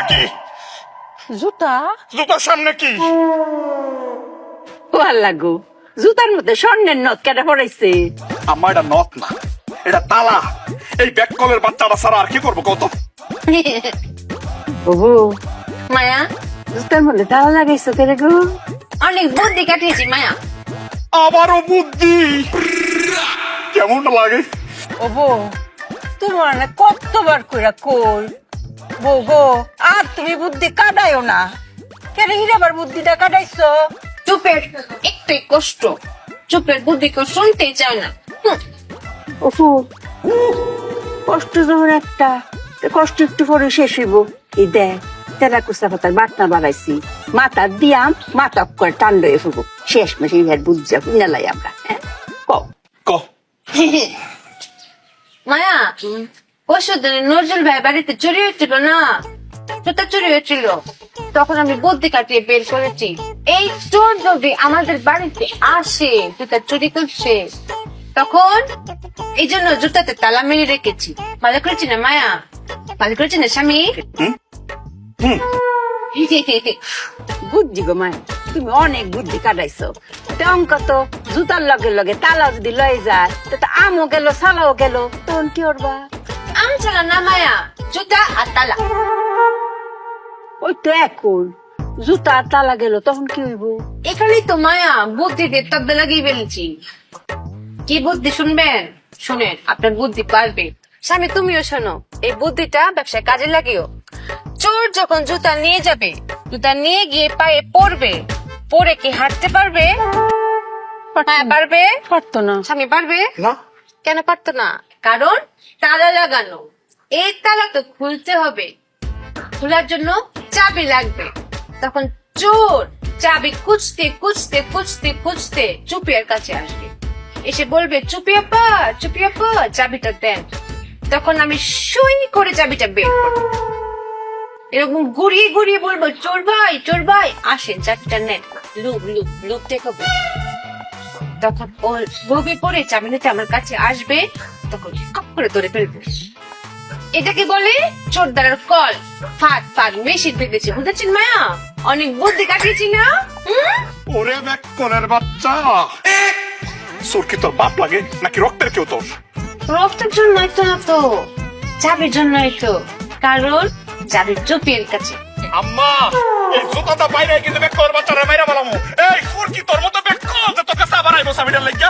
কি জুতা জুতার সামনে কি? আল্লাহ গো, জুতার মধ্যে স্বর্ণের নথ কেটে পড়াইছে। আমার এটা নথ না, এটা তালা। এই ব্যাককলের বাচ্চাটা ছাড়া আর কি করবো কত? ওহো মায়া, জুতার মধ্যে তালা লাগাইছো কেন গো? অনেক বুদ্ধি কাটিয়েছি মায়া। আবারও বুদ্ধি, কেমন লাগে? ও বউ, তোমার না কতবার কইরা কই বউ গো, আর তুমি বুদ্ধি কাটাইও না। কেন হিরাবার বুদ্ধিটা কাটাইছো? চুপের একটু কষ্ট, চুপের বুদ্ধি কেউ শুনতেই চায় না। ওফু, কষ্ট যখন একটা, কষ্ট একটু পরে শেষ হইব। এই দেখ, তেরা কুচা পাতার বাটনা বাড়াইছি, মাথা দিয়াম, মাথা করে টান লয়ে ফুবো। শেষ মাসে ইহার বুঝা নেলাই আমরা। কও ক মায়া, পরশু দিনে নজরুল ভাই বাড়িতে চুরি হয়েছিল না, জুতা চুরি হয়েছিল। তখন আমি বুদ্ধি কাটিয়ে বের করেছি, এই চোর যদি আমাদের বাড়িতে আসে জুতা চুরি করছে, তখন এই জন্য জুতাতে তালা মেরে রেখেছি। ভালো করেছি না মায়া? ভালো করেছি না স্বামী? বুদ্ধি গো মায়, তুমি অনেক বুদ্ধি কাটাইছো। অঙ্ক তো জুতার লগে লগে তালাও যদি লয়ে যায়, তো আমও গেল সালাও গেল, তখন কি করবা? আম চালা না মায়া, জুতা আর তালা। ওই তো এখন জুতা আর তালা গেল, তখন কি হইব? এখানেই তো মায়া বুদ্ধি দিয়ে তব্দা লাগিয়ে ফেলেছি। কি বুদ্ধি শুনবেন? শুনেন, আপনার বুদ্ধি পারবে। স্বামী তুমিও শোনো, এই বুদ্ধিটা ব্যবসায় কাজে লাগিও। চোর যখন জুতা নিয়ে যাবে, জুতা নিয়ে গিয়ে পায়ে পড়বে, পরে কি হাঁটতে পারবে? হ্যাঁ পারবে। পারতো না। স্বামী পারবে না, কেন পারতো না? কারণ তালা লাগানো। এই তালা তো খুলতে হবে, খোলার জন্য চাবি লাগবে। তখন চোর চাবি খুঁজতে খুঁজতে খুঁজতে খুঁজতে চুপিয়ার কাছে আসবে, এসে বলবে চুপি আপা, চুপি আপা চাবিটা দেন। তখন আমি সুই করে চাবিটা বের করবো, এরকম ঘুরিয়ে ঘুরিয়ে বলবো চোর ভাই আসেন চাবিটা নেন, লুক লুক লুক দেখাবো। তখন ও লোভে পড়ে চাবি নিতে আমার কাছে আসবে, তখন কপ করে ধরে ফেলবো। এটাকে বলে চোর দ্বারার কল। ফাঁক ফাঁক মেশিন পেতেছে, বুঝেছেন মায়া? অনেক বুদ্ধি কাটিয়েছি না? ওরে ব্যাককলের বাচ্চা, চোর কি তোর বাপ লাগে নাকি রক্তের কেউ তোর? রক্তের জন্যই তো না তো, চাবির জন্যই তো। কারণ চাবির চুপিয়ার কাছে। আম্মা, এই জুতাটা বাইরে কিন্তু ব্যাককলের বাচ্চারা মাইরা বলামু। এই চোর কি তোর মতো ব্যাককল যে তোর কাছে আবার আইবো চাবিটার লাগিয়া?